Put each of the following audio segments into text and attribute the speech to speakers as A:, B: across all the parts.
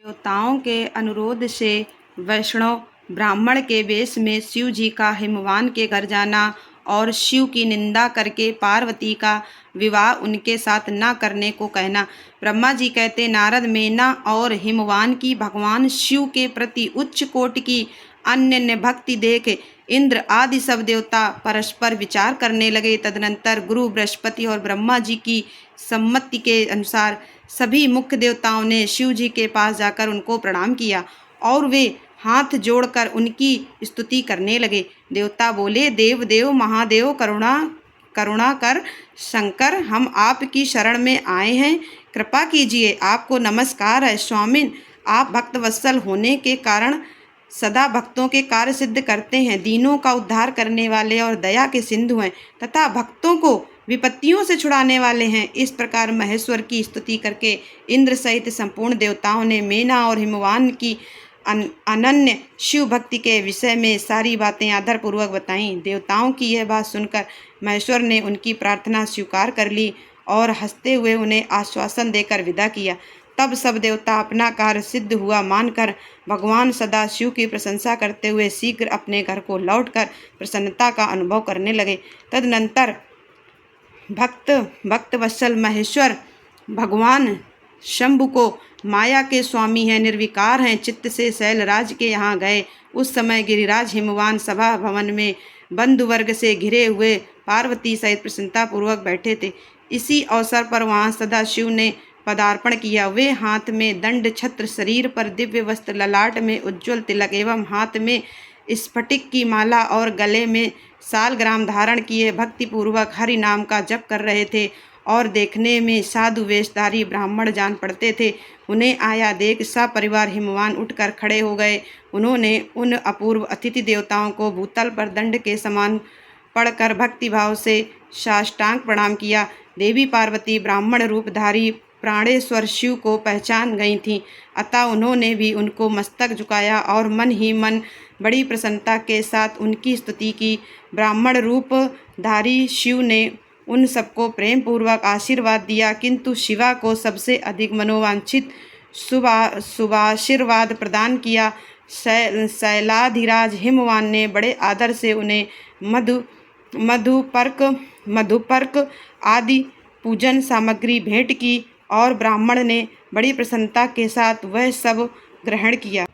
A: देवताओं के अनुरोध से वैष्णव ब्राह्मण के वेश में शिव जी का हिमवान के घर जाना और शिव की निंदा करके पार्वती का विवाह उनके साथ न करने को कहना। ब्रह्मा जी कहते, नारद, मेना और हिमवान की भगवान शिव के प्रति उच्च कोटि की अन्य भक्ति देख इंद्र आदि सब देवता परस्पर विचार करने लगे। तदनंतर गुरु बृहस्पति और ब्रह्मा जी की सम्मति के अनुसार सभी मुख्य देवताओं ने शिव जी के पास जाकर उनको प्रणाम किया और वे हाथ जोड़कर उनकी स्तुति करने लगे। देवता बोले, देव देव महादेव, करुणा कर शंकर, हम आपकी शरण में आए हैं, कृपा कीजिए। आपको नमस्कार है स्वामिन। आप भक्तवत्सल होने के कारण सदा भक्तों के कार्य सिद्ध करते हैं, दीनों का उद्धार करने वाले और दया के सिंधु हैं तथा भक्तों को विपत्तियों से छुड़ाने वाले हैं। इस प्रकार महेश्वर की स्तुति करके इंद्र सहित संपूर्ण देवताओं ने मेना और हिमवान की अनन्य शिव भक्ति के विषय में सारी बातें आदरपूर्वक बताईं। देवताओं की यह बात सुनकर महेश्वर ने उनकी प्रार्थना स्वीकार कर ली और हंसते हुए उन्हें आश्वासन देकर विदा किया। तब सब देवता अपना कार्य सिद्ध हुआ मानकर भगवान सदा शिव की प्रशंसा करते हुए शीघ्र अपने घर को लौटकर प्रसन्नता का अनुभव करने लगे। तदनंतर भक्त वत्सल महेश्वर भगवान शंभु को माया के स्वामी हैं, निर्विकार हैं, चित्त से शैलराज के यहाँ गए। उस समय गिरिराज हिमवान सभा भवन में बंधु वर्ग से घिरे हुए पार्वती सहित प्रसन्नता पूर्वक बैठे थे। इसी अवसर पर वहाँ सदा शिव ने पदार्पण किया। वे हाथ में दंड छत्र, शरीर पर दिव्य वस्त्र, ललाट में उज्ज्वल तिलक एवं हाथ में स्फटिक की माला और गले में सालग्राम धारण किए भक्तिपूर्वक हरि नाम का जप कर रहे थे और देखने में साधु वेशधारी ब्राह्मण जान पड़ते थे। उन्हें आया देख सपरिवार हिमवान उठकर खड़े हो गए। उन्होंने उन अपूर्व अतिथि देवताओं को भूतल पर दंड के समान पड़कर भक्तिभाव से साष्टांग प्रणाम किया। देवी पार्वती ब्राह्मण रूपधारी प्राणेश्वर शिव को पहचान गई थीं, अतः उन्होंने भी उनको मस्तक झुकाया और मन ही मन बड़ी प्रसन्नता के साथ उनकी स्तुति की। ब्राह्मण रूपधारी शिव ने उन सबको प्रेम पूर्वक आशीर्वाद दिया, किंतु शिवा को सबसे अधिक मनोवांछित शुभाशीर्वाद प्रदान किया। शैलाधिराज हिमवान ने बड़े आदर से उन्हें मधुपर्क आदि पूजन सामग्री भेंट की और ब्राह्मण ने बड़ी प्रसन्नता के साथ वह सब ग्रहण किया।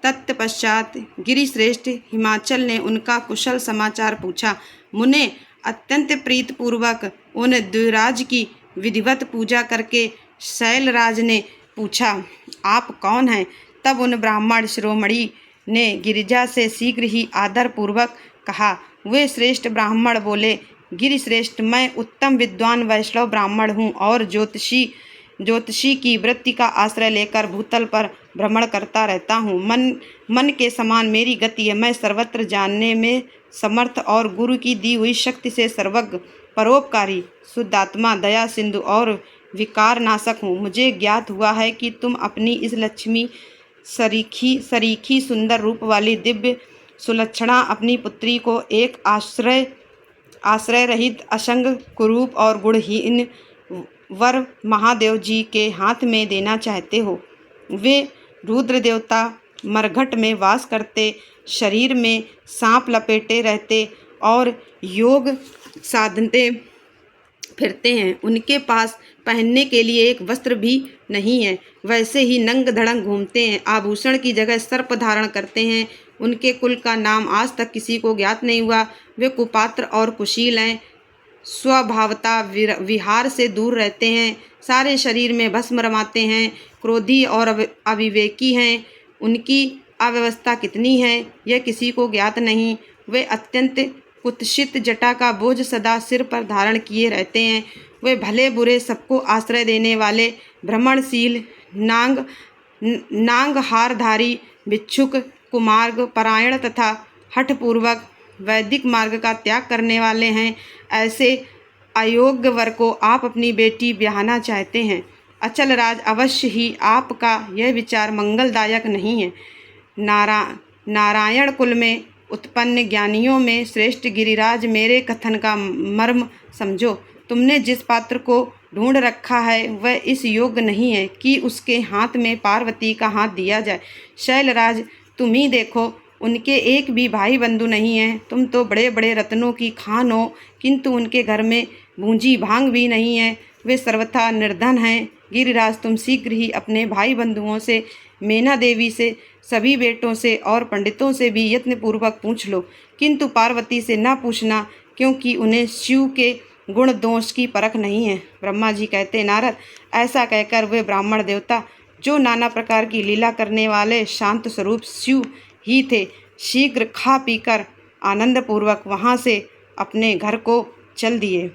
A: तत्पश्चात गिरिश्रेष्ठ हिमाचल ने उनका कुशल समाचार पूछा। मुने अत्यंत प्रीतपूर्वक उन द्विराज की विधिवत पूजा करके शैलराज ने पूछा, आप कौन हैं? तब उन ब्राह्मण शिरोमणि ने गिरिजा से शीघ्र ही आदर पूर्वक कहा। वे श्रेष्ठ ब्राह्मण बोले, गिरिश्रेष्ठ, मैं उत्तम विद्वान वैष्णव ब्राह्मण हूँ और ज्योतिषी की वृत्ति का आश्रय लेकर भूतल पर भ्रमण करता रहता हूँ। मन के समान मेरी गति है। मैं सर्वत्र जानने में समर्थ और गुरु की दी हुई शक्ति से सर्वज्ञ, परोपकारी, शुद्धात्मा, दया सिंधु और विकार नाशक हूँ। मुझे ज्ञात हुआ है कि तुम अपनी इस लक्ष्मी सरीखी सुंदर रूप वाली दिव्य सुलक्षणा अपनी पुत्री को एक आश्रय रहित, असंग, कुरूप और गुणहीन वर महादेव जी के हाथ में देना चाहते हो। वे रुद्र देवता मरघट में वास करते, शरीर में सांप लपेटे रहते और योग साधते फिरते हैं। उनके पास पहनने के लिए एक वस्त्र भी नहीं है, वैसे ही नंग धड़ंग घूमते हैं। आभूषण की जगह सर्प धारण करते हैं। उनके कुल का नाम आज तक किसी को ज्ञात नहीं हुआ। वे कुपात्र और कुशील हैं, स्वभावता विहार से दूर रहते हैं, सारे शरीर में भस्म रमाते हैं, क्रोधी और अविवेकी हैं। उनकी अव्यवस्था कितनी है यह किसी को ज्ञात नहीं। वे अत्यंत कुत्सित जटा का बोझ सदा सिर पर धारण किए रहते हैं। वे भले बुरे सबको आश्रय देने वाले, भ्रमणशील, नांगहारधारी, भिक्षुक, कुमार्ग परायण तथा हठपूर्वक वैदिक मार्ग का त्याग करने वाले हैं। ऐसे अयोग्य वर को आप अपनी बेटी ब्याहना चाहते हैं। अचल राज, अवश्य ही आपका यह विचार मंगलदायक नहीं है। नारायण कुल में उत्पन्न ज्ञानियों में श्रेष्ठ गिरिराज, मेरे कथन का मर्म समझो। तुमने जिस पात्र को ढूंढ रखा है वह इस योग्य नहीं है कि उसके हाथ में पार्वती का हाथ दिया जाए। शैलराज, तुम ही देखो, उनके एक भी भाई बंधु नहीं हैं। तुम तो बड़े बड़े रत्नों की खान हो, किंतु उनके घर में भूंजी भांग भी नहीं है। वे सर्वथा निर्धन हैं। गिरिराज, तुम शीघ्र ही अपने भाई बंधुओं से, मैना देवी से, सभी बेटों से और पंडितों से भी यत्नपूर्वक पूछ लो, किंतु पार्वती से न पूछना, क्योंकि उन्हें शिव के गुण दोष की परख नहीं है। ब्रह्मा जी कहते, नारद, ऐसा कहकर वे ब्राह्मण देवता, जो नाना प्रकार की लीला करने वाले शांत स्वरूप शिव ही थे, शीघ्र खा पीकर आनंदपूर्वक वहाँ से अपने घर को चल दिए।